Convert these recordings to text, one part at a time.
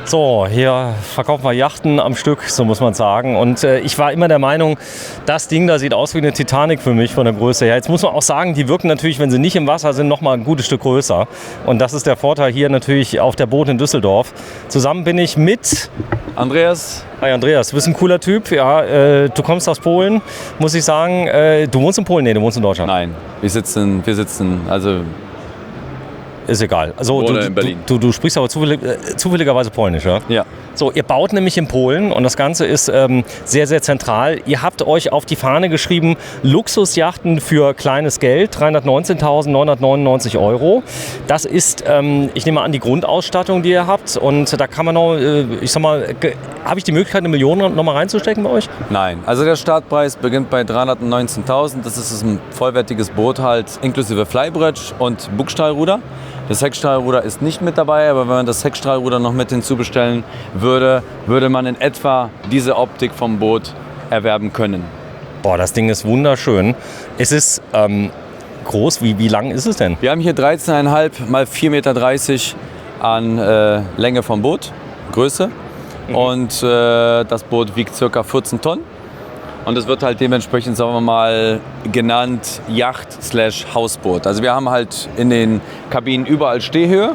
So, hier verkaufen wir Yachten am Stück, so muss man sagen. Und ich war immer der Meinung, das Ding da sieht aus wie eine Titanic für mich von der Größe her. Jetzt muss man auch sagen, die wirken natürlich, wenn sie nicht im Wasser sind, noch mal ein gutes Stück größer. Und das ist der Vorteil hier natürlich auf der Boot in Düsseldorf. Zusammen bin ich mit Andreas. Hi Andreas, du bist ein cooler Typ. Ja, du kommst aus Polen, muss ich sagen. Du wohnst in Polen? Nee, du wohnst in Deutschland. Nein, wir sitzen, also... Ist egal. Also in Berlin. Du sprichst aber zufälligerweise Polnisch, ja? Ja. So, ihr baut nämlich in Polen und das Ganze ist sehr, sehr zentral. Ihr habt euch auf die Fahne geschrieben, Luxusjachten für kleines Geld, 319.999 €. Das ist, ich nehme an, die Grundausstattung, die ihr habt. Und da kann man noch, ich sag mal, habe ich die Möglichkeit, 1 Million noch mal reinzustecken bei euch? Nein, also der Startpreis beginnt bei 319.000. Das ist ein vollwertiges Boot halt, inklusive Flybridge und Bugstrahlruder. Das Heckstrahlruder ist nicht mit dabei, aber wenn man das Heckstrahlruder noch mit hinzubestellen würde, würde man in etwa diese Optik vom Boot erwerben können. Boah, das Ding ist wunderschön. Es ist groß. Wie lang ist es denn? Wir haben hier 13,5 mal 4,30 Meter an Länge vom Boot, Größe. Und das Boot wiegt ca. 14 Tonnen. Und es wird halt dementsprechend, sagen wir mal, genannt Yacht/Hausboot. Also wir haben halt in den Kabinen überall Stehhöhe,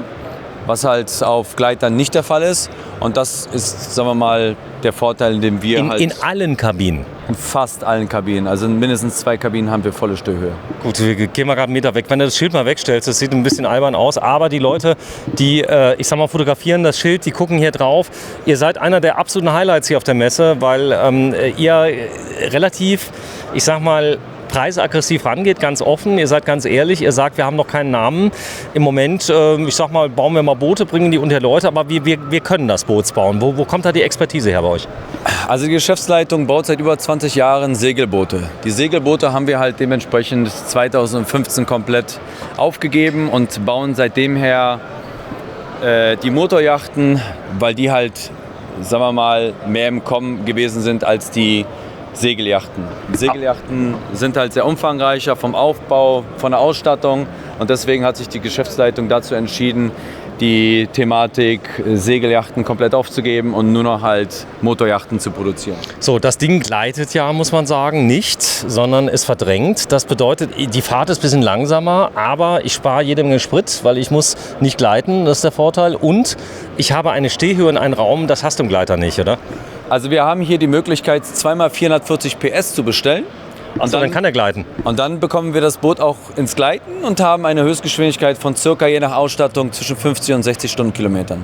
was halt auf Gleitern nicht der Fall ist. Und das ist, sagen wir mal, der Vorteil, den wir in allen Kabinen? In fast allen Kabinen. Also in mindestens 2 Kabinen haben wir volle Stehhöhe. Gut, wir gehen mal gerade einen Meter weg. Wenn du das Schild mal wegstellst, das sieht ein bisschen albern aus. Aber die Leute, die, ich sag mal, fotografieren das Schild, die gucken hier drauf. Ihr seid einer der absoluten Highlights hier auf der Messe, weil ihr relativ, ich sag mal, preisaggressiv rangeht, ganz offen. Ihr seid ganz ehrlich, ihr sagt, wir haben noch keinen Namen. Im Moment, ich sag mal, bauen wir mal Boote, bringen die unter Leute, aber wir können das Bootsbauen. Wo kommt da die Expertise her bei euch? Also die Geschäftsleitung baut seit über 20 Jahren Segelboote. Die Segelboote haben wir halt dementsprechend 2015 komplett aufgegeben und bauen seitdem her die Motorjachten, weil die halt, sagen wir mal, mehr im Kommen gewesen sind als die Segeljachten. Segeljachten sind halt sehr umfangreicher vom Aufbau, von der Ausstattung und deswegen hat sich die Geschäftsleitung dazu entschieden, die Thematik Segeljachten komplett aufzugeben und nur noch halt Motorjachten zu produzieren. So, das Ding gleitet ja, muss man sagen, nicht, sondern es verdrängt. Das bedeutet, die Fahrt ist ein bisschen langsamer, aber ich spare jede Menge Sprit, weil ich muss nicht gleiten, das ist der Vorteil. Und ich habe eine Stehhöhe in einen Raum, das hast du im Gleiter nicht, oder? Also wir haben hier die Möglichkeit, 2x 440 PS zu bestellen. Und dann kann er gleiten. Und dann bekommen wir das Boot auch ins Gleiten und haben eine Höchstgeschwindigkeit von circa, je nach Ausstattung, zwischen 50 und 60 Stundenkilometern.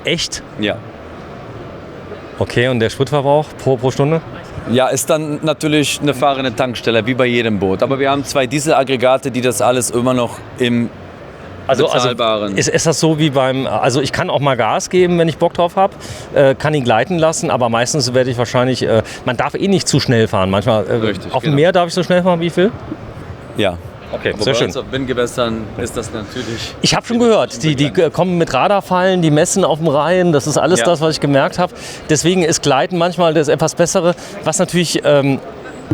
Echt? Ja. Okay, und der Spritverbrauch pro Stunde? Ja, ist dann natürlich eine fahrende Tankstelle, wie bei jedem Boot. Aber wir haben 2 Dieselaggregate, die das alles immer noch im bezahlbaren. Ist das so wie beim, also ich kann auch mal Gas geben, wenn ich Bock drauf habe, kann ihn gleiten lassen, aber meistens werde ich wahrscheinlich, man darf eh nicht zu schnell fahren. Manchmal Richtig, auf dem Meer darf ich so schnell fahren, wie ich will? Ja. Okay, aber sehr schön. auf Bindgewässern ist das natürlich... Ich habe schon gehört, die kommen mit Radarfallen, die messen auf dem Rhein, das ist alles das, was ich gemerkt habe. Deswegen ist Gleiten manchmal das etwas Bessere, was natürlich...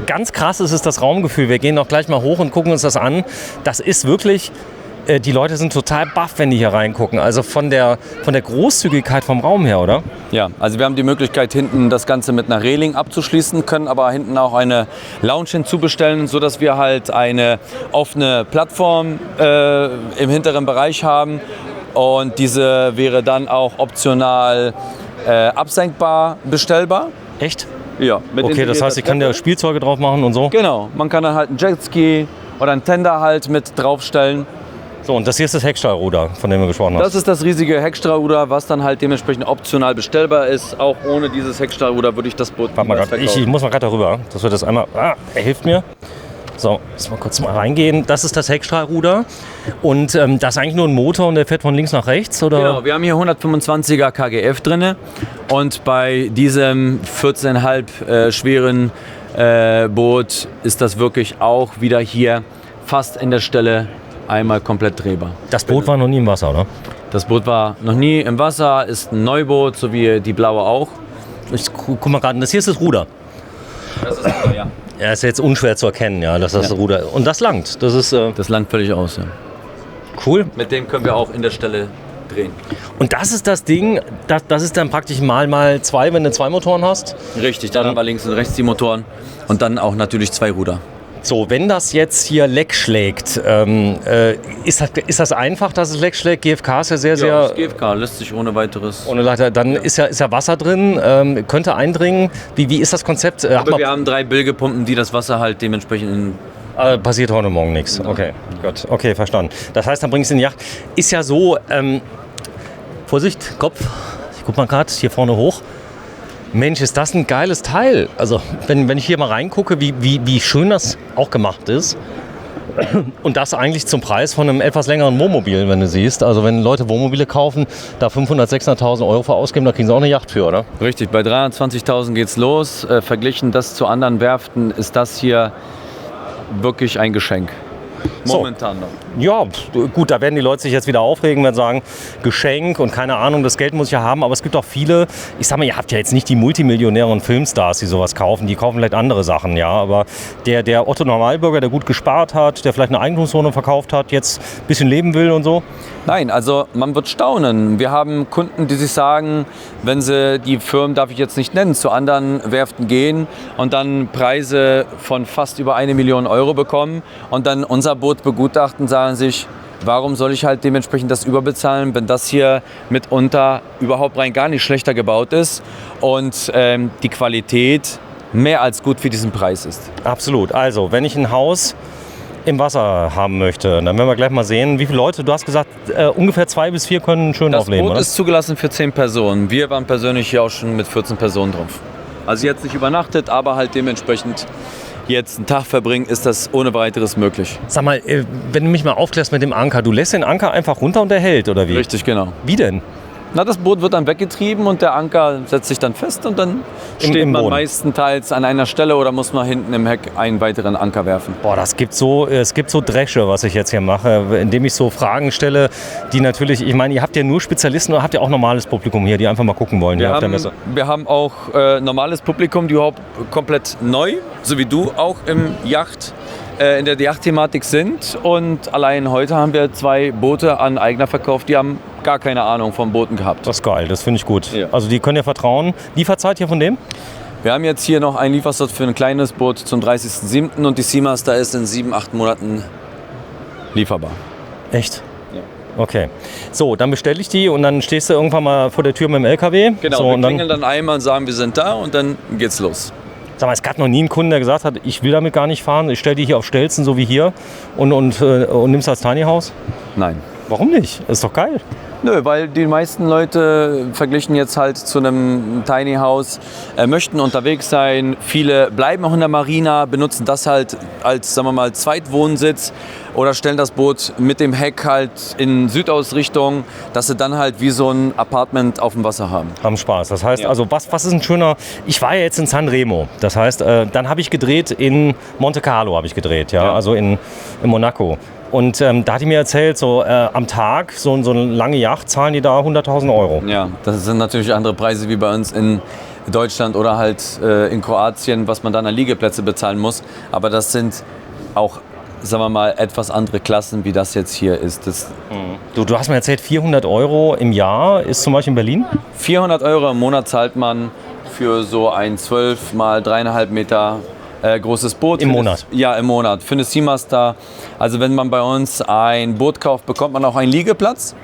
ganz krass ist das Raumgefühl. Wir gehen auch gleich mal hoch und gucken uns das an. Das ist wirklich... Die Leute sind total baff, wenn die hier reingucken. Also von der Großzügigkeit vom Raum her, oder? Ja, also wir haben die Möglichkeit, hinten das Ganze mit einer Reling abzuschließen, können aber hinten auch eine Lounge hinzubestellen, sodass wir halt eine offene Plattform im hinteren Bereich haben. Und diese wäre dann auch optional absenkbar bestellbar. Echt? Ja. Okay, das heißt, ich kann da Spielzeuge drauf machen und so? Genau, man kann dann halt einen Jetski oder einen Tender halt mit draufstellen. So, und das hier ist das Heckstrahlruder, von dem wir gesprochen haben. Das ist das riesige Heckstrahlruder, was dann halt dementsprechend optional bestellbar ist. Auch ohne dieses Heckstrahlruder würde ich das Boot niemals verkaufen. Ich muss mal gerade darüber, dass wir das einmal... er hilft mir. So, jetzt mal kurz reingehen. Das ist das Heckstrahlruder. Und das ist eigentlich nur ein Motor und der fährt von links nach rechts, oder? Genau, wir haben hier 125er KGF drin. Und bei diesem 14,5 schweren Boot ist das wirklich auch wieder hier fast in der Stelle einmal komplett drehbar. Das Boot war noch nie im Wasser, oder? Das Boot war noch nie im Wasser, ist ein Neuboot, so wie die blaue auch. Ich guck mal gerade, das hier ist das Ruder. Das ist das Ruder, ja. Ja, ist jetzt unschwer zu erkennen, ja, dass das Ruder. Und das langt. Das ist. Das langt völlig aus, ja. Cool. Mit dem können wir auch in der Stelle drehen. Und das ist das Ding, das ist dann praktisch mal zwei, wenn du zwei Motoren hast. Richtig, dann haben wir links und rechts die Motoren und dann auch natürlich zwei Ruder. So, wenn das jetzt hier Leck schlägt, ist das einfach, dass es Leck schlägt? GFK ist ja sehr, Das GFK lässt sich ohne weiteres. ohne Leiter. Dann ist ja Wasser drin, könnte eindringen. Wie ist das Konzept? Aber wir haben 3 Bilgepumpen, die das Wasser halt dementsprechend passiert heute Morgen nichts. Okay, gut. Okay, verstanden. Das heißt, dann bringst du in die Yacht. Ist ja so, Vorsicht, Kopf. Ich guck mal gerade hier vorne hoch. Mensch, ist das ein geiles Teil. Also, wenn ich hier mal reingucke, wie schön das auch gemacht ist. Und das eigentlich zum Preis von einem etwas längeren Wohnmobil, wenn du siehst. Also, wenn Leute Wohnmobile kaufen, da 500.000, 600.000 Euro für ausgeben, da kriegen sie auch eine Yacht für, oder? Richtig, bei 320.000 geht's los. Verglichen das zu anderen Werften ist das hier wirklich ein Geschenk. Momentan noch. Ja, gut, da werden die Leute sich jetzt wieder aufregen, werden sagen, Geschenk und keine Ahnung, das Geld muss ich ja haben. Aber es gibt auch viele, ich sag mal, ihr habt ja jetzt nicht die Multimillionäre und Filmstars, die sowas kaufen. Die kaufen vielleicht andere Sachen, ja. Aber der Otto Normalbürger, der gut gespart hat, der vielleicht eine Eigentumswohnung verkauft hat, jetzt ein bisschen leben will und so. Nein, also man wird staunen. Wir haben Kunden, die sich sagen, wenn sie die Firmen, darf ich jetzt nicht nennen, zu anderen Werften gehen und dann Preise von fast über 1 Million Euro bekommen und dann unser Boot begutachten, sagen sich, warum soll ich halt dementsprechend das überbezahlen, wenn das hier mitunter überhaupt rein gar nicht schlechter gebaut ist und die Qualität mehr als gut für diesen Preis ist. Absolut. Also, wenn ich ein Haus im Wasser haben möchte, dann werden wir gleich mal sehen, wie viele Leute, du hast gesagt, ungefähr 2 bis 4 können schön Das aufleben, Boot oder? ist zugelassen für 10 Personen. Wir waren persönlich hier auch schon mit 14 Personen drauf. Also jetzt nicht übernachtet, aber halt dementsprechend jetzt einen Tag verbringen, ist das ohne weiteres möglich. Sag mal, wenn du mich mal aufklärst mit dem Anker, du lässt den Anker einfach runter und er hält, oder wie? Richtig, genau. Wie denn? Na, das Boot wird dann weggetrieben und der Anker setzt sich dann fest und dann steht man Boden. meistenteils an einer Stelle oder muss man hinten im Heck einen weiteren Anker werfen. Boah, es gibt so Dresche, was ich jetzt hier mache, indem ich so Fragen stelle, die natürlich, ich meine, ihr habt ja nur Spezialisten oder habt ihr auch normales Publikum hier, die einfach mal gucken wollen hier auf der Messe? Wir haben auch normales Publikum, die überhaupt komplett neu, so wie du auch in der Yacht-Thematik sind. Und allein heute haben wir 2 Boote an Eigner verkauft, die haben gar keine Ahnung von Booten gehabt. Das ist geil, das finde ich gut. Ja. Also die können ja vertrauen. Lieferzeit hier von dem? Wir haben jetzt hier noch einen Lieferslot für ein kleines Boot zum 30.07. und die Seamaster ist in 7-8 Monaten lieferbar. Echt? Ja. Okay. So, dann bestelle ich die und dann stehst du irgendwann mal vor der Tür mit dem LKW. Genau, so, wir und dann, klingeln dann einmal und sagen, wir sind da und dann geht's los. sag mal, es gab noch nie einen Kunden, der gesagt hat, ich will damit gar nicht fahren, ich stelle die hier auf Stelzen, so wie hier und nimm's als Tiny House. Nein. Warum nicht? Ist doch geil. Nö, weil die meisten Leute verglichen jetzt halt zu einem Tiny House, möchten unterwegs sein. Viele bleiben auch in der Marina, benutzen das halt als, sagen wir mal, Zweitwohnsitz oder stellen das Boot mit dem Heck halt in Südausrichtung, dass sie dann halt wie so ein Apartment auf dem Wasser haben. Haben Spaß. Das heißt, Ja. also was ist ein schöner... Ich war ja jetzt in Sanremo. Das heißt, dann habe ich gedreht in Monte Carlo, habe ich gedreht, ja. Also in Monaco. Und da hat die mir erzählt, so am Tag, so eine lange Yacht, zahlen die da 100.000 Euro. Ja, das sind natürlich andere Preise wie bei uns in Deutschland oder halt in Kroatien, was man dann an Liegeplätze bezahlen muss. Aber das sind auch, sagen wir mal, etwas andere Klassen, wie das jetzt hier ist. Du hast mir erzählt, 400 Euro im Jahr ist zum Beispiel in Berlin? 400 Euro im Monat zahlt man für so ein 12 mal 3,5 Meter großes Boot. Im Monat? Ja, im Monat. Für eine Seamaster. Also wenn man bei uns ein Boot kauft, bekommt man auch einen Liegeplatz.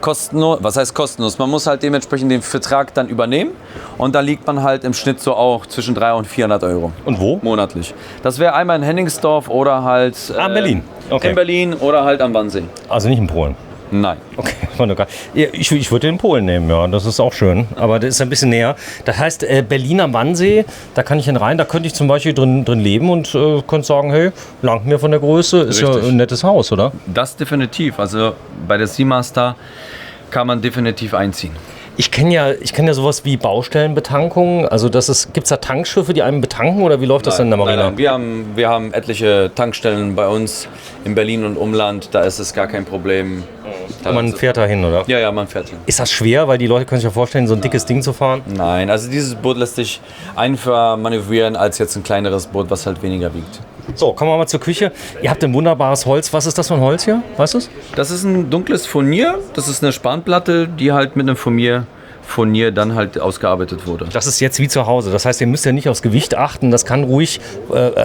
Kostenlos. Was heißt kostenlos? Man muss halt dementsprechend den Vertrag dann übernehmen. Und da liegt man halt im Schnitt so auch zwischen 300 und 400 Euro. Und wo? Monatlich. Das wäre einmal in Henningsdorf oder halt Berlin. Okay. in Berlin oder halt am Wannsee. Also nicht in Polen. Nein. Okay, wunderbar. Ich würde den Polen nehmen, ja, das ist auch schön. Aber das ist ein bisschen näher. Das heißt, Berlin am Wannsee, da kann ich hin rein, da könnte ich zum Beispiel drin leben und könnte sagen, hey, langt mir von der Größe, ist Richtig. ja ein nettes Haus, oder? Das definitiv. Also bei der Seamaster kann man definitiv einziehen. Ich kenne ja sowas wie Baustellenbetankung. Also gibt es da Tankschiffe, die einen betanken oder wie läuft das denn in der Marina? Nein. Wir haben etliche Tankstellen bei uns in Berlin und Umland. Da ist es gar kein Problem. Man fährt da hin, oder? Ja, man fährt hin. Ist das schwer, weil die Leute können sich ja vorstellen, so ein dickes Ding zu fahren? Nein, also dieses Boot lässt sich einfacher manövrieren als jetzt ein kleineres Boot, was halt weniger wiegt. So, kommen wir mal zur Küche. Ihr habt ein wunderbares Holz. Was ist das für ein Holz hier? Weißt du es? Das ist ein dunkles Furnier. Das ist eine Spanplatte, die halt mit einem Furnier dann halt ausgearbeitet wurde. Das ist jetzt wie zu Hause. Das heißt, ihr müsst ja nicht aufs Gewicht achten. Das kann ruhig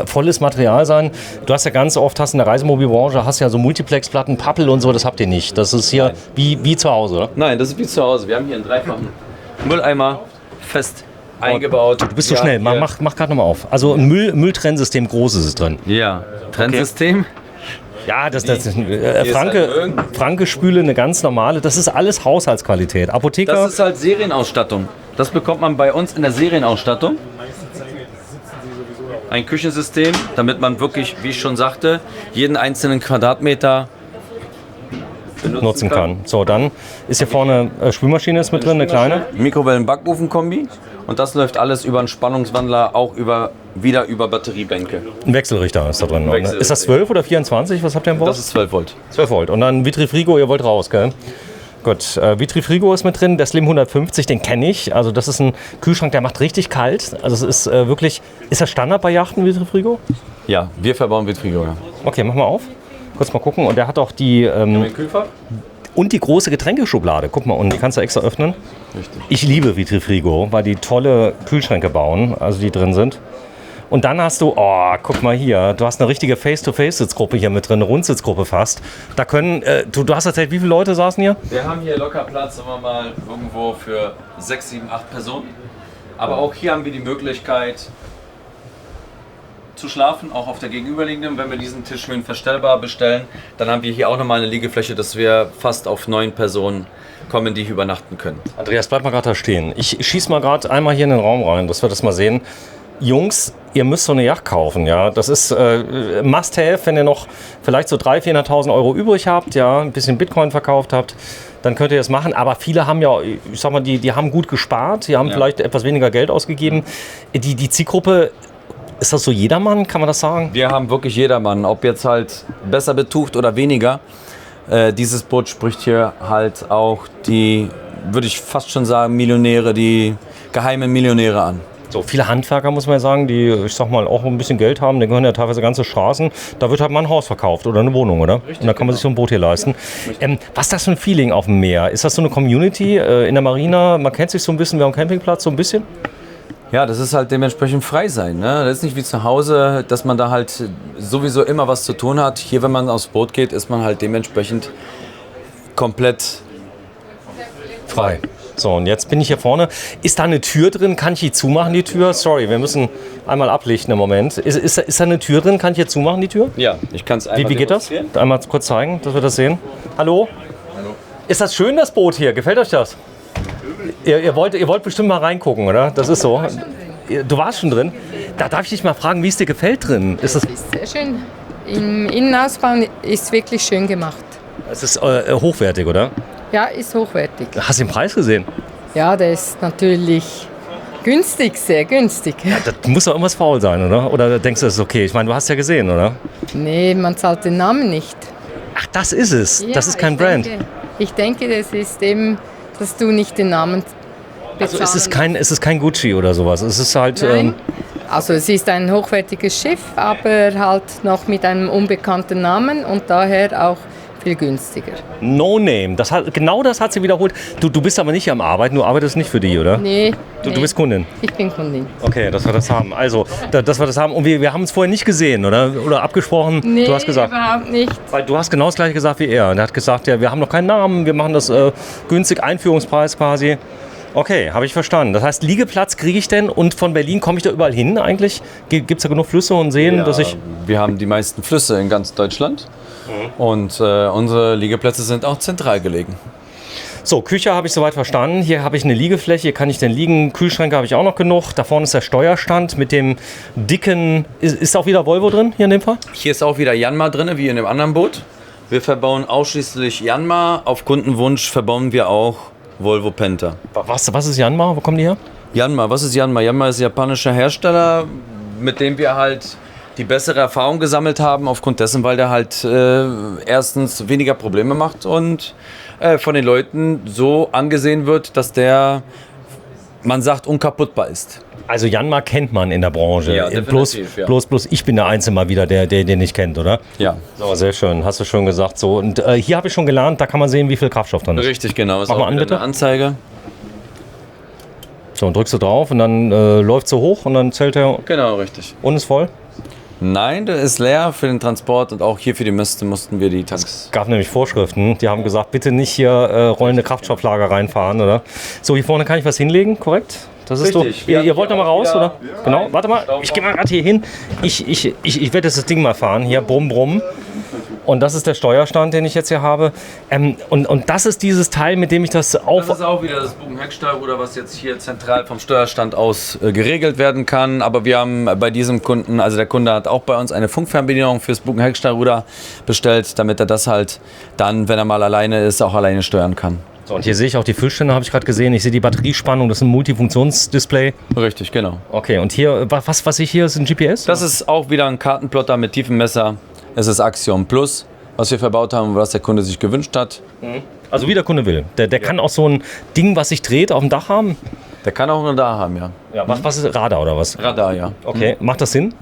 volles Material sein. Du hast ja ganz oft, in der Reisemobilbranche, hast ja so Multiplexplatten, Pappel und so. Das habt ihr nicht. Das ist hier wie zu Hause, oder? Nein, das ist wie zu Hause. Wir haben hier einen dreifachen Mülleimer fest eingebaut. Du bist so schnell. Mach gerade nochmal auf. Also ein Mülltrennsystem groß ist es drin. Ja, Trennsystem. Ja, das Franke Spüle, eine ganz normale. Das ist alles Haushaltsqualität. Apotheker. Das ist halt Serienausstattung. Das bekommt man bei uns in der Serienausstattung. Ein Küchensystem, damit man wirklich, wie ich schon sagte, jeden einzelnen Quadratmeter nutzen kann. So, dann ist hier vorne Spülmaschine ist mit drin, eine kleine. Mikrowellen-Backofen-Kombi. Und das läuft alles über einen Spannungswandler, auch wieder über Batteriebänke. Ein Wechselrichter ist da drin. Ist das 12 oder 24? Was habt ihr im Bord? Das ist 12 Volt. 12 Volt. Und dann Vitrifrigo, ihr wollt raus, gell? Gut, Vitrifrigo ist mit drin, der Slim 150, den kenne ich. Also das ist ein Kühlschrank, der macht richtig kalt. Also es ist wirklich, ist das Standard bei Yachten, Vitrifrigo? Ja, wir verbauen Vitrifrigo, ja. Okay, mach mal auf. Kurz mal gucken. Und der hat auch die... Kühlfach? Und die große Getränkeschublade. Guck mal unten, die kannst du extra öffnen. Richtig. Ich liebe Vitrifrigo, weil die tolle Kühlschränke bauen, also die drin sind. Und dann hast du, guck mal hier, du hast eine richtige Face-to-Face-Sitzgruppe hier mit drin, eine Rundsitzgruppe fast. Da können, du hast erzählt, wie viele Leute saßen hier? Wir haben hier locker Platz, sagen wir mal, irgendwo für 6, 7, 8 Personen. Aber auch hier haben wir die Möglichkeit zu schlafen, auch auf der gegenüberliegenden. Wenn wir diesen Tisch schön verstellbar bestellen, dann haben wir hier auch nochmal eine Liegefläche, dass wir fast auf 9 Personen kommen, die hier übernachten können. Andreas, bleib mal gerade da stehen. Ich schieß mal gerade einmal hier in den Raum rein, dass wir das mal sehen. Jungs, ihr müsst so eine Yacht kaufen, ja. Das ist Must-Have, wenn ihr noch vielleicht so 300.000, 400.000 Euro übrig habt, ja, ein bisschen Bitcoin verkauft habt, dann könnt ihr das machen. Aber viele haben ja, ich sag mal, die haben gut gespart, die haben vielleicht etwas weniger Geld ausgegeben. Die Zielgruppe, ist das so jedermann, kann man das sagen? Wir haben wirklich jedermann, ob jetzt halt besser betucht oder weniger. Dieses Boot spricht hier halt auch die, würde ich fast schon sagen, Millionäre, die geheimen Millionäre an. So, viele Handwerker, muss man ja sagen, die, ich sag mal, auch ein bisschen Geld haben, die gehören ja teilweise ganze Straßen. Da wird halt mal ein Haus verkauft oder eine Wohnung, oder? Richtig, und da kann man sich so ein Boot hier leisten. Was ist das für ein Feeling auf dem Meer? Ist das so eine Community in der Marina? Man kennt sich so ein bisschen, wir haben einen Campingplatz, so ein bisschen? Ja, das ist halt dementsprechend frei sein. Ne? Das ist nicht wie zu Hause, dass man da halt sowieso immer was zu tun hat. Hier, wenn man aufs Boot geht, ist man halt dementsprechend komplett frei. So, und jetzt bin ich hier vorne. Ist da eine Tür drin? Kann ich die zumachen, die Tür? Sorry, wir müssen einmal ablichten im Moment. Ist da eine Tür drin? Kann ich hier zumachen, die Tür? Ja, ich kann es einmal Wie geht das? Einmal kurz zeigen, dass wir das sehen. Hallo? Hallo. Ist das schön, das Boot hier? Gefällt euch das? Ihr wollt bestimmt mal reingucken, oder? Das ist so. Du warst schon drin. Da darf ich dich mal fragen, wie es dir gefällt drin? Es ist sehr schön. Im Innenausbau ist wirklich schön gemacht. Es ist hochwertig, oder? Ja, ist hochwertig. Hast du den Preis gesehen? Ja, der ist natürlich günstig, sehr günstig. Ja, das muss doch irgendwas faul sein, oder? Oder denkst du, das ist okay? Ich meine, du hast ja gesehen, oder? Nee, man zahlt den Namen nicht. Ach, das ist es. Ja, das ist kein Brand. Ich denke, das ist eben, dass du nicht den Namen bezahlen. Also es ist kein Gucci oder sowas. Es ist halt... Nein. Also es ist ein hochwertiges Schiff, aber halt noch mit einem unbekannten Namen und daher auch viel günstiger. No Name, genau das hat sie wiederholt. Du bist aber nicht hier am Arbeiten, du arbeitest nicht für die, oder? Nee. Du bist Kundin? Ich bin Kundin. Okay, dass wir das haben. Also, dass wir das haben. Und wir haben es vorher nicht gesehen, oder? Oder abgesprochen? Nee, du hast gesagt, überhaupt nicht. Weil du hast genau das gleiche gesagt wie er. Und er hat gesagt, ja, wir haben noch keinen Namen, wir machen das günstig, Einführungspreis quasi. Okay, habe ich verstanden. Das heißt, Liegeplatz kriege ich denn und von Berlin komme ich da überall hin eigentlich? Gibt es da genug Flüsse und Seen, dass ich... Wir haben die meisten Flüsse in ganz Deutschland und unsere Liegeplätze sind auch zentral gelegen. So, Küche habe ich soweit verstanden. Hier habe ich eine Liegefläche, hier kann ich denn liegen. Kühlschränke habe ich auch noch genug. Da vorne ist der Steuerstand mit dem dicken... Ist da auch wieder Volvo drin hier in dem Fall? Hier ist auch wieder Yanmar drin, wie in dem anderen Boot. Wir verbauen ausschließlich Yanmar. Auf Kundenwunsch verbauen wir auch Volvo Penta. Was ist Yanmar? Wo kommen die her? Yanmar, was ist Yanmar? Yanmar ist ein japanischer Hersteller, mit dem wir halt die bessere Erfahrung gesammelt haben, aufgrund dessen, weil der halt erstens weniger Probleme macht und von den Leuten so angesehen wird, dass der man sagt, unkaputtbar ist. Also Janmar kennt man in der Branche. Ja, definitiv, bloß ich bin der Einzige mal wieder, der den nicht kennt, oder? Ja. So, sehr schön, hast du schon gesagt. So, und hier habe ich schon gelernt, da kann man sehen, wie viel Kraftstoff drin ist. Richtig, genau. Ist Mach mal auch an, wieder bitte. eine Anzeige. So, und drückst du drauf und dann läuft so hoch und dann zählt er Genau, richtig. und ist voll. Nein, der ist leer für den Transport und auch hier für die Miste mussten wir die Tanks. Es gab nämlich Vorschriften, die haben gesagt, bitte nicht hier rollende Kraftstofflager reinfahren, oder? So, hier vorne kann ich was hinlegen, korrekt? Das ist Richtig. so. Ihr wollt noch mal raus, oder? Ja. Genau, warte mal, ich gehe mal gerade hier hin. Ich werde jetzt das Ding mal fahren, hier, brumm, brumm. Und das ist der Steuerstand, den ich jetzt hier habe. Und das ist dieses Teil, mit dem ich das Das ist auch wieder das Bogenhecksteuerruder, was jetzt hier zentral vom Steuerstand aus geregelt werden kann. Aber wir haben bei diesem Kunden, also der Kunde hat auch bei uns eine Funkfernbedienung fürs Bogenhecksteuerruder bestellt, damit er das halt dann, wenn er mal alleine ist, auch alleine steuern kann. So, und hier sehe ich auch die Füllstände, habe ich gerade gesehen. Ich sehe die Batteriespannung, das ist ein Multifunktionsdisplay. Richtig, genau. Okay, und hier, was ich hier, ist ein GPS? Das ist auch wieder ein Kartenplotter mit tiefem Messer. Es ist Axiom Plus, was wir verbaut haben, was der Kunde sich gewünscht hat. Also wie der Kunde will. Der kann auch so ein Ding, was sich dreht, auf dem Dach haben. Der kann auch nur da haben, ja. Ja, was ist Radar oder was? Radar, ja. Okay, macht das Sinn?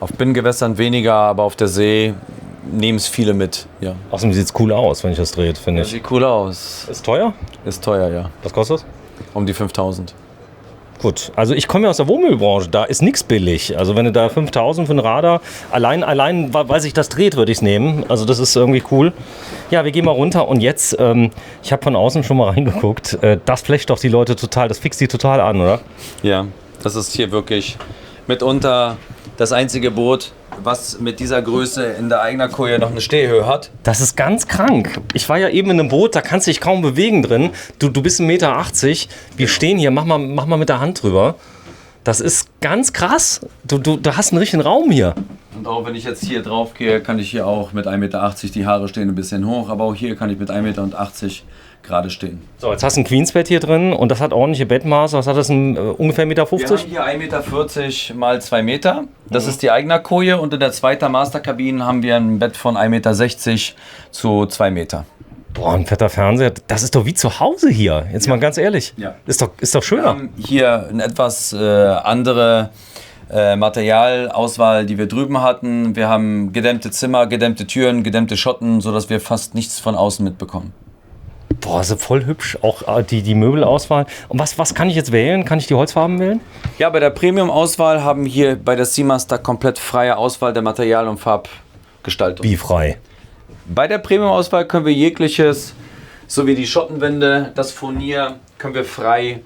Auf Binnengewässern weniger, aber auf der See nehmen es viele mit, ja. Außerdem sieht es cool aus, wenn ich das dreht, finde Das ich. sieht cool aus. Ist teuer? Ist teuer, ja. Was kostet das? Um die 5.000. Gut, also ich komme ja aus der Wohnmöbelbranche, da ist nichts billig. Also wenn du da 5.000 für ein Radar, allein weil sich das dreht, würde ich es nehmen. Also das ist irgendwie cool. Ja, wir gehen mal runter und jetzt, ich habe von außen schon mal reingeguckt, das flecht doch die Leute total, das fixt die total an, oder? Ja, das ist hier wirklich mitunter das einzige Boot, was mit dieser Größe in der Eignerkoje noch eine Stehhöhe hat. Das ist ganz krank. Ich war ja eben in einem Boot, da kannst du dich kaum bewegen drin. Du bist 1,80 Meter. Wir stehen hier, mach mal mit der Hand drüber. Das ist ganz krass. Du hast einen richtigen Raum hier. Und auch wenn ich jetzt hier drauf gehe, kann ich hier auch mit 1,80 Meter, die Haare stehen ein bisschen hoch, aber auch hier kann ich mit 1,80 Meter gerade stehen. So, jetzt hast du ein Queensbett hier drin und das hat ordentliche Bettmaße. Was hat das, ungefähr 1,50 Meter? Wir haben hier 1,40 Meter mal 2 Meter. Das ist die Eignerkoje und in der zweiten Masterkabine haben wir ein Bett von 1,60 Meter zu 2 Meter. Boah, ein fetter Fernseher. Das ist doch wie zu Hause hier. Jetzt mal ganz ehrlich. Ja. Ist doch Wir schöner. haben hier eine etwas andere Materialauswahl, die wir drüben hatten. Wir haben gedämmte Zimmer, gedämmte Türen, gedämmte Schotten, sodass wir fast nichts von außen mitbekommen. Boah, ist voll hübsch. Auch die Möbelauswahl. Und was kann ich jetzt wählen? Kann ich die Holzfarben wählen? Ja, bei der Premium-Auswahl haben wir hier bei der Seamaster komplett freie Auswahl der Material- und Farbgestaltung. Wie frei? Bei der Premium-Auswahl können wir jegliches, so wie die Schottenwände, das Furnier, können wir frei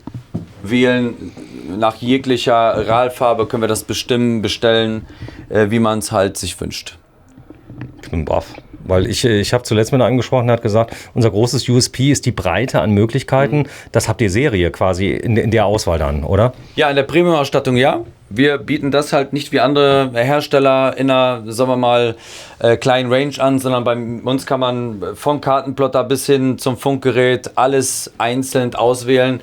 wählen. Nach jeglicher RAL-Farbe können wir das bestellen, wie man es halt sich wünscht. Ich bin baff. Weil ich habe zuletzt mit einem gesprochen, der hat gesagt, unser großes USP ist die Breite an Möglichkeiten. Das habt ihr Serie quasi in der Auswahl dann, oder? Ja, in der Premium-Ausstattung ja. Wir bieten das halt nicht wie andere Hersteller in einer, sagen wir mal, kleinen Range an, sondern bei uns kann man vom Kartenplotter bis hin zum Funkgerät alles einzeln auswählen.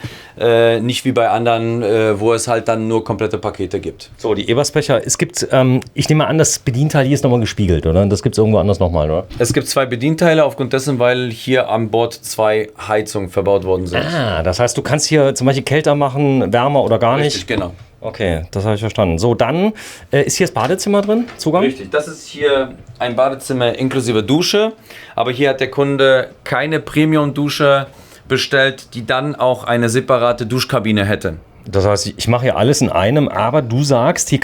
Nicht wie bei anderen, wo es halt dann nur komplette Pakete gibt. So, die Ebersbecher. Es gibt, ich nehme an, das Bedienteil hier ist nochmal gespiegelt, oder? Das gibt es irgendwo anders nochmal, oder? Es gibt 2 Bedienteile aufgrund dessen, weil hier an Bord 2 Heizungen verbaut worden sind. Ah, das heißt, du kannst hier zum Beispiel kälter machen, wärmer oder gar nicht? Richtig, genau. Okay, das habe ich verstanden. So, dann ist hier das Badezimmer drin, Zugang? Richtig, das ist hier ein Badezimmer inklusive Dusche, aber hier hat der Kunde keine Premium-Dusche bestellt, die dann auch eine separate Duschkabine hätte. Das heißt, ich mache hier alles in einem, aber du sagst, hier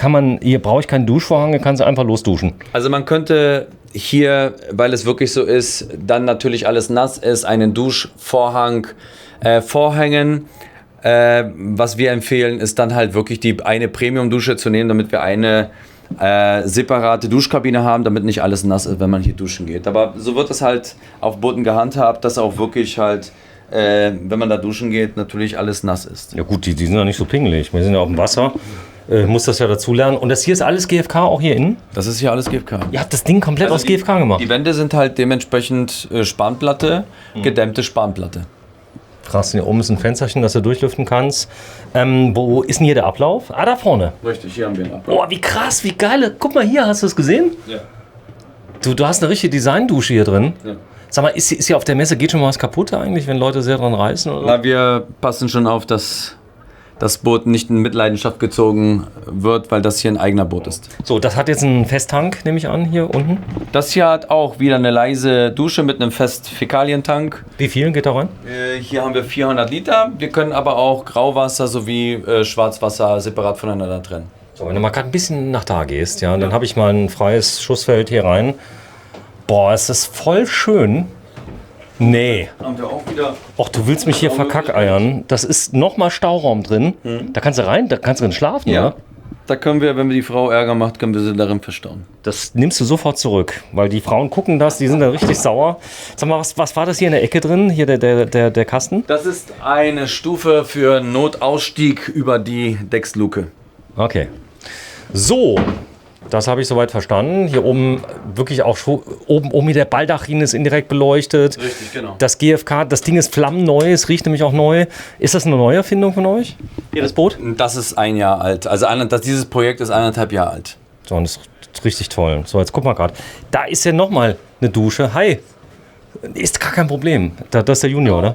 brauche ich keinen Duschvorhang, hier kannst du einfach losduschen. Also man könnte hier, weil es wirklich so ist, dann natürlich alles nass ist, einen Duschvorhang vorhängen. Was wir empfehlen, ist dann halt wirklich eine Premium-Dusche zu nehmen, damit wir eine separate Duschkabine haben, damit nicht alles nass ist, wenn man hier duschen geht. Aber so wird es halt auf Booten gehandhabt, dass auch wirklich halt, wenn man da duschen geht, natürlich alles nass ist. Ja gut, die sind ja nicht so pingelig. Wir sind ja auf dem Wasser. Muss das ja dazu lernen. Und das hier ist alles GFK, auch hier innen? Das ist hier alles GFK. Ihr habt das Ding komplett aus GFK gemacht? Die Wände sind halt dementsprechend Spanplatte, gedämmte Spanplatte. Krass, hier oben ist ein Fensterchen, das du durchlüften kannst. Wo ist denn hier der Ablauf? Ah, da vorne. Richtig, hier haben wir einen Ablauf. Oh, wie krass, wie geil. Guck mal hier, hast du es gesehen? Ja. Du hast eine richtige Design-Dusche hier drin. Ja. Sag mal, ist hier auf der Messe, geht schon mal was kaputt eigentlich, wenn Leute sehr dran reißen? Oder? Na, wir passen schon auf, dass das Boot nicht in Mitleidenschaft gezogen wird, weil das hier ein eigener Boot ist. So, das hat jetzt einen Festtank, nehme ich an, hier unten. Das hier hat auch wieder eine leise Dusche mit einem Fäkalientank. Wie viel geht da rein? Hier haben wir 400 Liter. Wir können aber auch Grauwasser sowie Schwarzwasser separat voneinander trennen. So, wenn du mal gerade ein bisschen nach da gehst, ja, dann habe ich mal ein freies Schussfeld hier rein. Boah, es ist voll schön. Nee. Haben wir auch wieder. Och, du willst mich hier verkackeiern. Das ist nochmal Stauraum drin. Da kannst du rein, da kannst du drin schlafen, Ja. oder? Da können wir, wenn wir die Frau Ärger macht, können wir sie darin verstauen. Das nimmst du sofort zurück, weil die Frauen gucken das, die sind dann richtig sauer. Sag mal, was war das hier in der Ecke drin, hier der Kasten? Das ist eine Stufe für Notausstieg über die Decksluke. Okay. So, das habe ich soweit verstanden. Hier oben wirklich auch oben der Baldachin ist indirekt beleuchtet. Richtig, genau. Das GFK, das Ding ist flammenneu, es riecht nämlich auch neu. Ist das eine Neuerfindung von euch? Hier das Boot? Das ist 1 Jahr alt. Also dieses Projekt ist 1,5 Jahre alt. So, und das ist richtig toll. So, jetzt guck mal gerade. Da ist ja nochmal eine Dusche. Hi. Ist gar kein Problem. Das ist der Junior, oder?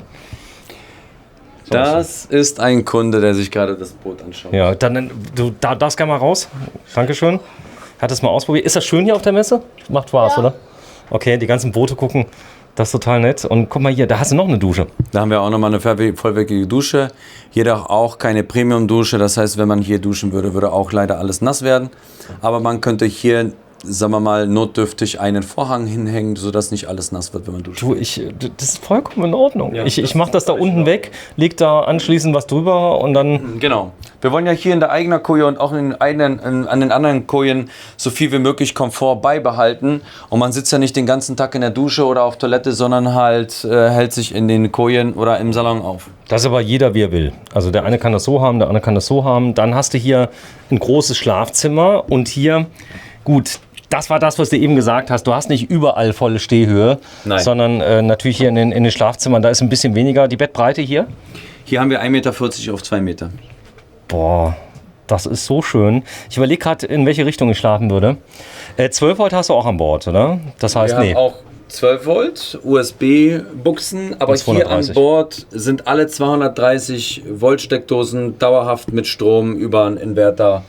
Das ist ein Kunde, der sich gerade das Boot anschaut. Ja, dann du darfst gerne mal raus. Dankeschön. Hat es mal ausprobiert. Ist das schön hier auf der Messe? Macht Spaß, oder? Okay, die ganzen Boote gucken. Das ist total nett. Und guck mal hier, da hast du noch eine Dusche. Da haben wir auch nochmal eine vollwertige Dusche. Jedoch auch keine Premium-Dusche. Das heißt, wenn man hier duschen würde, würde auch leider alles nass werden. Aber man könnte hier, sagen wir mal, notdürftig einen Vorhang hinhängen, sodass nicht alles nass wird, wenn man duscht. Du, das ist vollkommen in Ordnung. Ja, ich mache das da unten weg, leg da anschließend was drüber und dann... Genau. Wir wollen ja hier in der eigenen Koje und auch an den anderen Kojen so viel wie möglich Komfort beibehalten. Und man sitzt ja nicht den ganzen Tag in der Dusche oder auf Toilette, sondern halt hält sich in den Kojen oder im Salon auf. Das ist aber jeder, wie er will. Also der eine kann das so haben, der andere kann das so haben. Dann hast du hier ein großes Schlafzimmer und hier, gut, das war das, was du eben gesagt hast. Du hast nicht überall volle Stehhöhe, Nein. sondern natürlich hier in den Schlafzimmern, da ist ein bisschen weniger. Die Bettbreite hier? Hier haben wir 1,40 Meter auf 2 Meter. Boah, das ist so schön. Ich überlege gerade, in welche Richtung ich schlafen würde. 12 Volt hast du auch an Bord, oder? Das heißt, Wir haben auch 12 Volt, USB-Buchsen, aber Und hier 230. an Bord sind alle 230 Volt Steckdosen dauerhaft mit Strom über einen Inverter.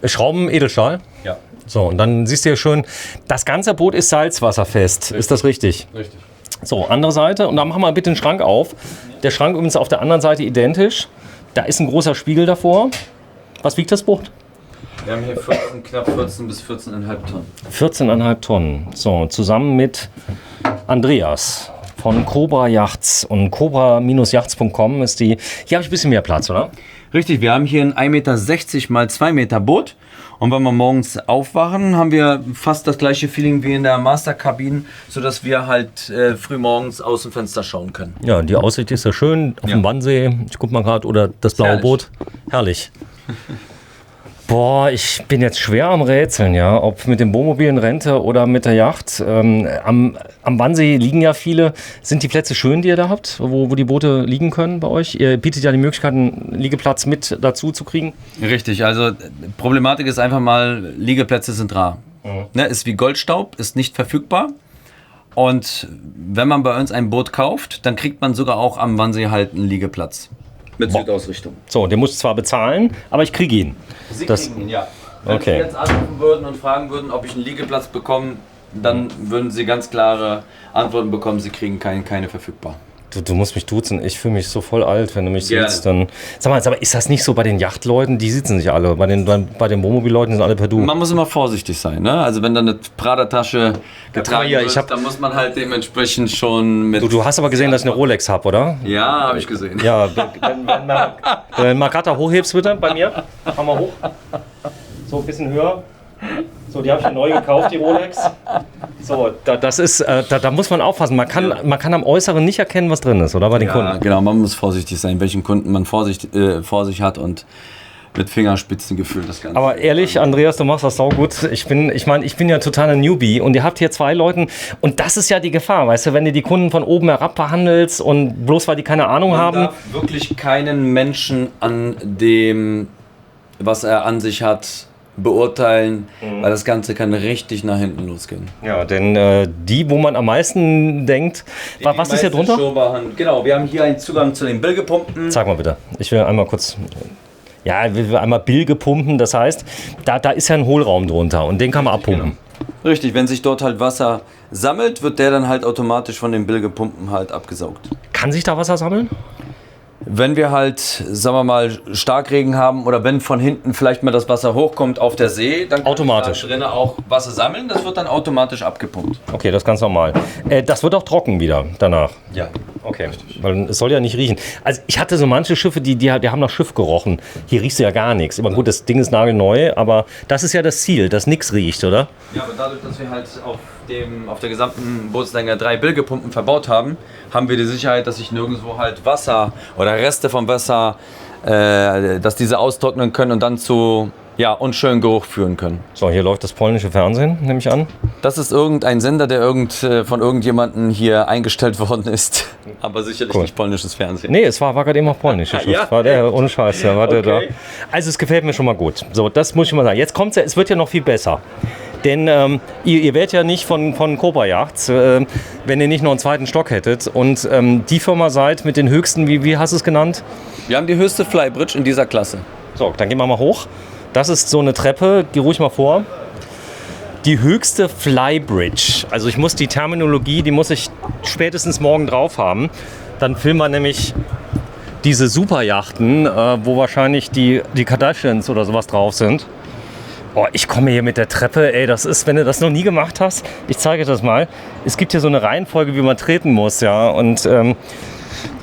Schrauben, Edelstahl. Ja, So, und dann siehst du hier schön, das ganze Boot ist salzwasserfest. Ist das richtig? richtig. So, andere Seite. Und dann machen wir bitte den Schrank auf. Der Schrank übrigens auf der anderen Seite identisch. Da ist ein großer Spiegel davor. Was wiegt das Boot? Wir haben hier knapp 14 bis 14,5 Tonnen. 14,5 Tonnen. So, zusammen mit Andreas von Cobra Yachts. Und cobra-yachts.com ist die... Hier habe ich ein bisschen mehr Platz, oder? Richtig, wir haben hier ein 1,60 Meter mal 2 Meter Boot. Und wenn wir morgens aufwachen, haben wir fast das gleiche Feeling wie in der Masterkabine, sodass wir halt früh morgens aus dem Fenster schauen können. Ja, die Aussicht ist ja schön. Auf dem Wannsee, ich guck mal gerade, oder das blaue Herrlich. Boot. Herrlich. Boah, ich bin jetzt schwer am Rätseln, ja, ob mit dem wohnmobilen Rente oder mit der Yacht. Am Wannsee liegen ja viele. Sind die Plätze schön, die ihr da habt, wo die Boote liegen können bei euch? Ihr bietet ja die Möglichkeit, einen Liegeplatz mit dazu zu kriegen. Richtig, also Problematik ist einfach mal, Liegeplätze sind rar. Ne, ist wie Goldstaub, ist nicht verfügbar. Und wenn man bei uns ein Boot kauft, dann kriegt man sogar auch am Wannsee halt einen Liegeplatz. Mit Boah. Südausrichtung. So, den muss ich zwar bezahlen, aber ich kriege ihn. Sie Das- kriegen ihn, ja. Wenn Okay. Sie jetzt anrufen würden und fragen würden, ob ich einen Liegeplatz bekomme, dann würden Sie ganz klare Antworten bekommen, Sie kriegen keine verfügbar. Du musst mich duzen. Ich fühle mich so voll alt, wenn du mich Gerne. siehst. Dann, sag mal, aber ist das nicht so bei den Yachtleuten? Die sitzen sich alle. Bei den Wohnmobilleuten sind alle per Du. Man muss immer vorsichtig sein, ne? Also wenn dann eine Prada-Tasche getragen ja, wird, dann muss man halt dementsprechend schon mit... Du hast aber gesehen, dass ich eine Rolex habe, oder? Ja, habe ich gesehen. Ja, wenn mal gerade da hochhebst bitte bei mir. Mach mal hoch. So, ein bisschen höher. So, die habe ich neu gekauft, die Rolex. So, das ist, da muss man aufpassen. Man kann am Äußeren nicht erkennen, was drin ist, oder? Bei den Ja, Kunden. genau, man muss vorsichtig sein, welchen Kunden man vor sich hat und mit Fingerspitzengefühl das Ganze. Aber ehrlich, Andreas, du machst das saugut. Ich bin ja totaler Newbie und ihr habt hier 2 Leuten und das ist ja die Gefahr, weißt du, wenn du die Kunden von oben herab behandelst und bloß weil die keine Ahnung man haben. darf wirklich keinen Menschen an dem, was er an sich hat, beurteilen, weil das Ganze kann richtig nach hinten losgehen. Ja, denn die, wo man am meisten denkt, was ist hier drunter? Genau, wir haben hier einen Zugang zu den Bilgepumpen. Sag mal bitte, ich will einmal kurz... Ja, ich will einmal Bilgepumpen, das heißt, da ist ja ein Hohlraum drunter und den kann man abpumpen. Genau. Richtig, wenn sich dort halt Wasser sammelt, wird der dann halt automatisch von den Bilgepumpen halt abgesaugt. Kann sich da Wasser sammeln? Wenn wir halt, sagen wir mal, Starkregen haben oder wenn von hinten vielleicht mal das Wasser hochkommt auf der See, dann kann automatisch da drinnen auch Wasser sammeln. Das wird dann automatisch abgepumpt. Okay, das ist ganz normal. Das wird auch trocken wieder danach. Ja. Okay, weil es soll ja nicht riechen. Also ich hatte so manche Schiffe, die haben nach Schiff gerochen. Hier riechst du ja gar nichts. Aber gut, das Ding ist nagelneu, aber das ist ja das Ziel, dass nichts riecht, oder? Ja, aber dadurch, dass wir halt auf der gesamten Bootslänge 3 Bilgepumpen verbaut haben, haben wir die Sicherheit, dass sich nirgendwo halt Wasser oder Reste vom Wasser, dass diese austrocknen können und dann zu unschönen Geruch führen können. So, hier läuft das polnische Fernsehen, nehme ich an. Das ist irgendein Sender, der von irgendjemandem hier eingestellt worden ist. Aber sicherlich nicht polnisches Fernsehen. Nee, es war gerade eben auch polnisch. Ja? War der ohne Scheiß, der war der da. Okay. Also es gefällt mir schon mal gut. So, das muss ich mal sagen. Jetzt kommt's ja, es wird ja noch viel besser. Denn ihr wärt ja nicht von Cobra Yachts, wenn ihr nicht noch einen zweiten Stock hättet. Und die Firma seid mit den höchsten, wie hast du es genannt? Wir haben die höchste Flybridge in dieser Klasse. So, dann gehen wir mal hoch. Das ist so eine Treppe, geh ruhig mal vor. Die höchste Flybridge. Also ich muss die Terminologie, die muss ich spätestens morgen drauf haben. Dann filmen wir nämlich diese Superjachten, wo wahrscheinlich die Kardashians oder sowas drauf sind. Oh, ich komme hier mit der Treppe, ey, das ist, wenn du das noch nie gemacht hast, ich zeige dir das mal. Es gibt hier so eine Reihenfolge, wie man treten muss, ja. Und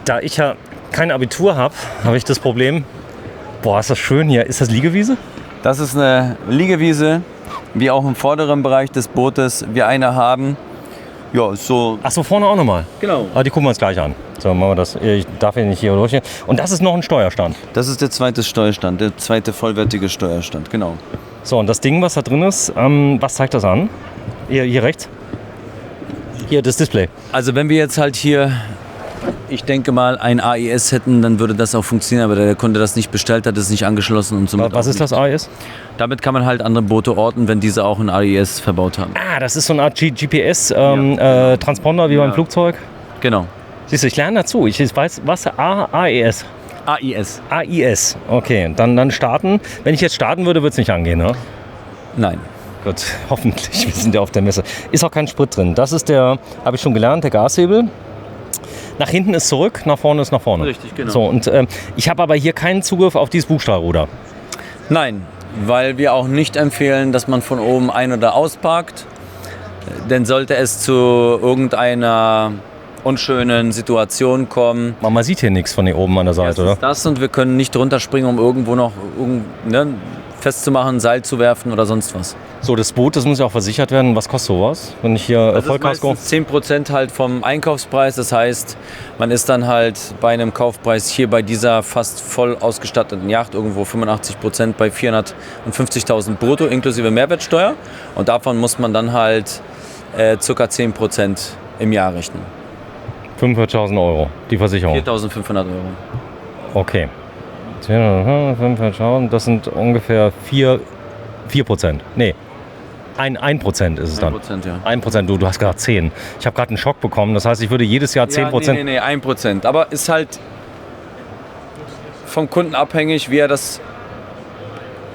da ich ja kein Abitur habe, habe ich das Problem, boah, ist das schön hier. Ist das Liegewiese? Das ist eine Liegewiese, wie auch im vorderen Bereich des Bootes wir eine haben. Ja, so. Ach so, vorne auch nochmal? Genau. Aber die gucken wir uns gleich an. So, machen wir das. Ich darf hier nicht hier durchgehen. Und das ist noch ein Steuerstand. Das ist der zweite Steuerstand, der zweite vollwertige Steuerstand, genau. So, und das Ding, was da drin ist, was zeigt das an? Hier rechts? Hier, das Display. Also wenn wir jetzt halt hier, ich denke mal, ein AIS hätten, dann würde das auch funktionieren, aber der Kunde das nicht bestellt hat, ist nicht angeschlossen und somit. Was ist das AIS? Damit kann man halt andere Boote orten, wenn diese auch ein AIS verbaut haben. Ah, das ist so eine Art GPS-Transponder wie beim Flugzeug? Genau. Siehst du, ich lerne dazu. Ich weiß, was AIS? AIS. AIS, okay. Dann starten. Wenn ich jetzt starten würde, würde es nicht angehen, ne? Nein. Gut, hoffentlich. Wir sind ja auf der Messe. Ist auch kein Sprit drin. Das ist der, habe ich schon gelernt, der Gashebel. Nach hinten ist zurück, nach vorne ist nach vorne. Richtig, genau. So, und ich habe aber hier keinen Zugriff auf dieses Bugstrahlruder. Nein, weil wir auch nicht empfehlen, dass man von oben ein- oder ausparkt. Denn sollte es zu irgendeiner unschönen Situation kommen. Man sieht hier nichts von hier oben an der Seite, oder? Das und wir können nicht runterspringen, um irgendwo noch festzumachen, Seil zu werfen oder sonst was. So, das Boot, das muss ja auch versichert werden. Was kostet sowas, wenn ich hier Vollkasko? Das ist 10% halt vom Einkaufspreis. Das heißt, man ist dann halt bei einem Kaufpreis hier bei dieser fast voll ausgestatteten Yacht irgendwo 85% bei 450.000 brutto inklusive Mehrwertsteuer. Und davon muss man dann halt ca. 10% im Jahr rechnen. 45.000 Euro, die Versicherung. 4.500 Euro. Okay. 45.000, das sind ungefähr 4%. Nee, 1% ist es dann. 1%, ja. 1%, du hast gerade 10. Ich habe gerade einen Schock bekommen, das heißt, ich würde jedes Jahr 10%... Nee, 1%. Aber ist halt vom Kunden abhängig, wie er das,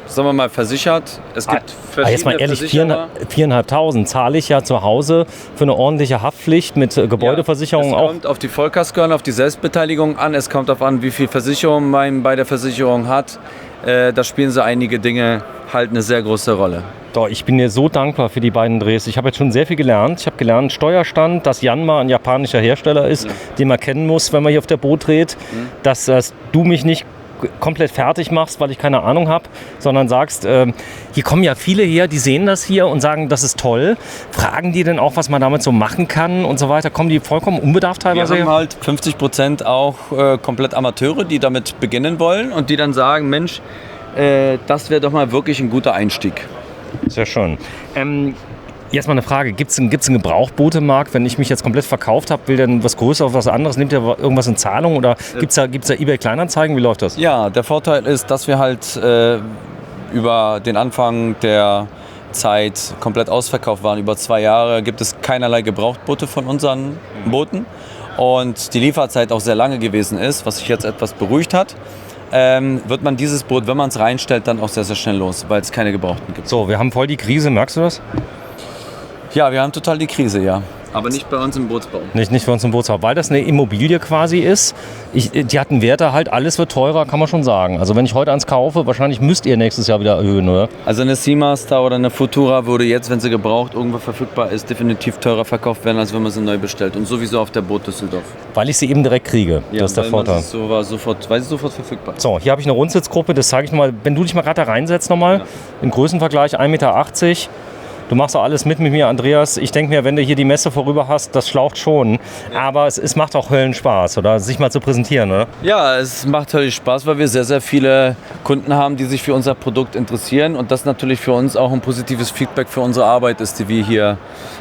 sagen wir mal, versichert. Es gibt verschiedene jetzt mal ehrlich, Versicherer. 4.500 zahle ich ja zu Hause für eine ordentliche Haftpflicht mit Gebäudeversicherung auch. Es kommt auf die Vollkasko an, auf die Selbstbeteiligung an. Es kommt darauf an, wie viel Versicherung man bei der Versicherung hat. Da spielen so einige Dinge halt eine sehr große Rolle. Doch, ich bin dir so dankbar für die beiden Drehs. Ich habe jetzt schon sehr viel gelernt. Ich habe gelernt, Steuerstand, dass Yanmar ein japanischer Hersteller ist, den man kennen muss, wenn man hier auf der Boot dreht. Dass du mich nicht komplett fertig machst, weil ich keine Ahnung habe, sondern sagst, hier kommen ja viele her, die sehen das hier und sagen, das ist toll. Fragen die denn auch, was man damit so machen kann und so weiter? Kommen die vollkommen unbedarft teilweise her? Wir haben halt 50% auch komplett Amateure, die damit beginnen wollen und die dann sagen, Mensch, das wäre doch mal wirklich ein guter Einstieg. Sehr schön. Jetzt mal eine Frage, gibt es einen Gebrauchbootemarkt, wenn ich mich jetzt komplett verkauft habe, will denn was Größeres, was anderes, nimmt ihr irgendwas in Zahlung oder gibt es da eBay Kleinanzeigen, wie läuft das? Ja, der Vorteil ist, dass wir halt über den Anfang der Zeit komplett ausverkauft waren, über 2 Jahre, gibt es keinerlei Gebrauchtboote von unseren Booten. Und die Lieferzeit auch sehr lange gewesen ist, was sich jetzt etwas beruhigt hat, wird man dieses Boot, wenn man es reinstellt, dann auch sehr, sehr schnell los, weil es keine Gebrauchten gibt. So, wir haben voll die Krise, merkst du das? Ja, wir haben total die Krise, ja. Aber nicht bei uns im Bootsbau. Nicht für uns im Bootsbau, weil das eine Immobilie quasi ist. Die hatten Werte halt, alles wird teurer, kann man schon sagen. Also wenn ich heute eins kaufe, wahrscheinlich müsst ihr nächstes Jahr wieder erhöhen, oder? Also eine Seamaster oder eine Futura würde jetzt, wenn sie gebraucht irgendwo verfügbar ist, definitiv teurer verkauft werden, als wenn man sie neu bestellt. Und sowieso auf der Boot Düsseldorf. Weil ich sie eben direkt kriege, Ja, das ist der Vorteil. Weil sie sofort verfügbar ist. So, hier habe ich eine Rundsitzgruppe, das zeige ich mal. Wenn du dich mal gerade da reinsetzt nochmal, im Größenvergleich 1,80 Meter. Du machst auch alles mit mir, Andreas. Ich denke mir, wenn du hier die Messe vorüber hast, das schlaucht schon. Aber es macht auch Höllenspaß, oder? Sich mal zu präsentieren, oder? Ja, es macht höllisch Spaß, weil wir sehr, sehr viele Kunden haben, die sich für unser Produkt interessieren. Und das natürlich für uns auch ein positives Feedback für unsere Arbeit ist, die wir hier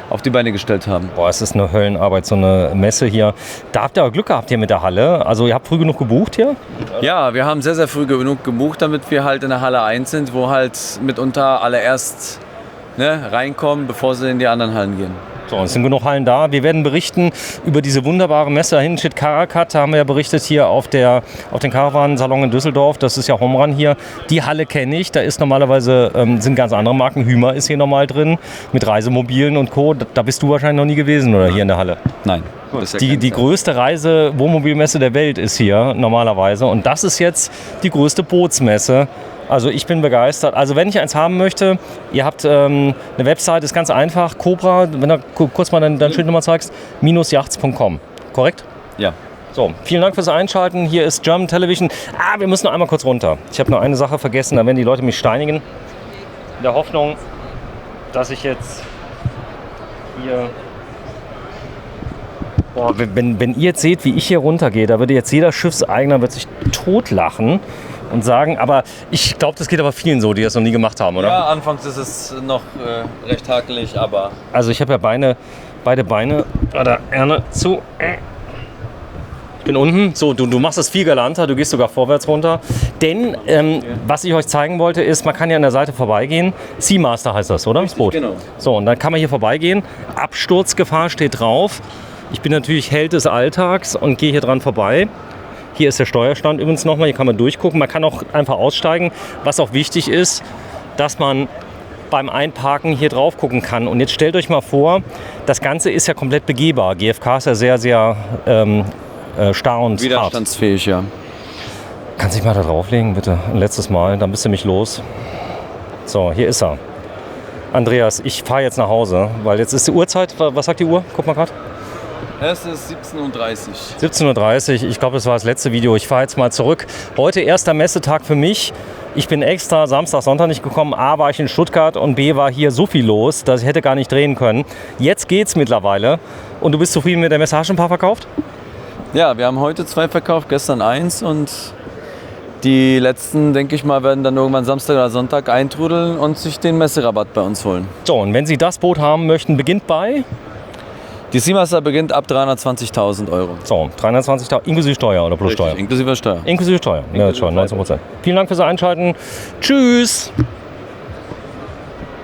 auf die Beine gestellt haben. Boah, es ist eine Höllenarbeit, so eine Messe hier. Da habt ihr aber Glück gehabt hier mit der Halle. Also ihr habt früh genug gebucht hier? Ja, wir haben sehr, sehr früh genug gebucht, damit wir halt in der Halle 1 sind, wo halt mitunter alle erst reinkommen, bevor sie in die anderen Hallen gehen. So, es sind genug Hallen da. Wir werden berichten über diese wunderbare Messe. Da hinten steht Caracat, da haben wir ja berichtet hier auf den Caravan-Salon in Düsseldorf. Das ist ja Homran hier. Die Halle kenne ich. Da ist normalerweise, sind ganz andere Marken. Hümer ist hier nochmal drin mit Reisemobilen und Co. Da bist du wahrscheinlich noch nie gewesen, oder? Hier in der Halle? Nein. Die größte Reise-Wohnmobilmesse der Welt ist hier normalerweise. Und das ist jetzt die größte Bootsmesse. Also ich bin begeistert. Also wenn ich eins haben möchte, ihr habt eine Website, ist ganz einfach, Cobra, wenn du kurz mal dein Schild nochmal zeigst, -yachts.com, korrekt? Ja. So, vielen Dank fürs Einschalten. Hier ist German Television. Wir müssen noch einmal kurz runter. Ich habe noch eine Sache vergessen, da werden die Leute mich steinigen. In der Hoffnung, dass ich jetzt hier... Boah, wenn ihr jetzt seht, wie ich hier runtergehe, da würde jetzt jeder Schiffseigner wird sich totlachen und sagen, aber ich glaube, das geht aber vielen so, die das noch nie gemacht haben, oder? Ja, anfangs ist es noch recht hakelig, aber... Also ich habe ja beide Beine oder Ärmel zu. Ich bin unten. So, du machst das viel galanter, du gehst sogar vorwärts runter. Denn, was ich euch zeigen wollte, ist, man kann ja an der Seite vorbeigehen. Seamaster heißt das, oder? Das Boot. Genau. So, und dann kann man hier vorbeigehen. Absturzgefahr steht drauf. Ich bin natürlich Held des Alltags und gehe hier dran vorbei. Hier ist der Steuerstand übrigens nochmal, hier kann man durchgucken. Man kann auch einfach aussteigen. Was auch wichtig ist, dass man beim Einparken hier drauf gucken kann. Und jetzt stellt euch mal vor, das Ganze ist ja komplett begehbar. GFK ist ja sehr, sehr starr und widerstandsfähig, hart. Ja. Kannst du dich mal da drauflegen, bitte? Ein letztes Mal, dann bist du mich los. So, hier ist er. Andreas, ich fahre jetzt nach Hause, weil jetzt ist die Uhrzeit. Was sagt die Uhr? Guck mal gerade. Es ist 17:30 Uhr. 17:30 Uhr, ich glaube, das war das letzte Video. Ich fahre jetzt mal zurück. Heute erster Messetag für mich. Ich bin extra Samstag, Sonntag nicht gekommen. A, war ich in Stuttgart und B, war hier so viel los, dass ich hätte gar nicht drehen können. Jetzt geht's mittlerweile. Und du bist zufrieden mit der Messe? Hast du ein paar verkauft? Ja, wir haben heute 2 verkauft, gestern 1 und die letzten, denke ich mal, werden dann irgendwann Samstag oder Sonntag eintrudeln und sich den Messerabatt bei uns holen. So, und wenn Sie das Boot haben möchten, beginnt bei? Die Seamaster beginnt ab 320.000 €. So, 320.000 inklusive Steuer oder plus Steuer? Inklusive Steuer. Inklusive Steuer, Mehrwertsteuer, 19%. Vielen Dank fürs Einschalten. Tschüss!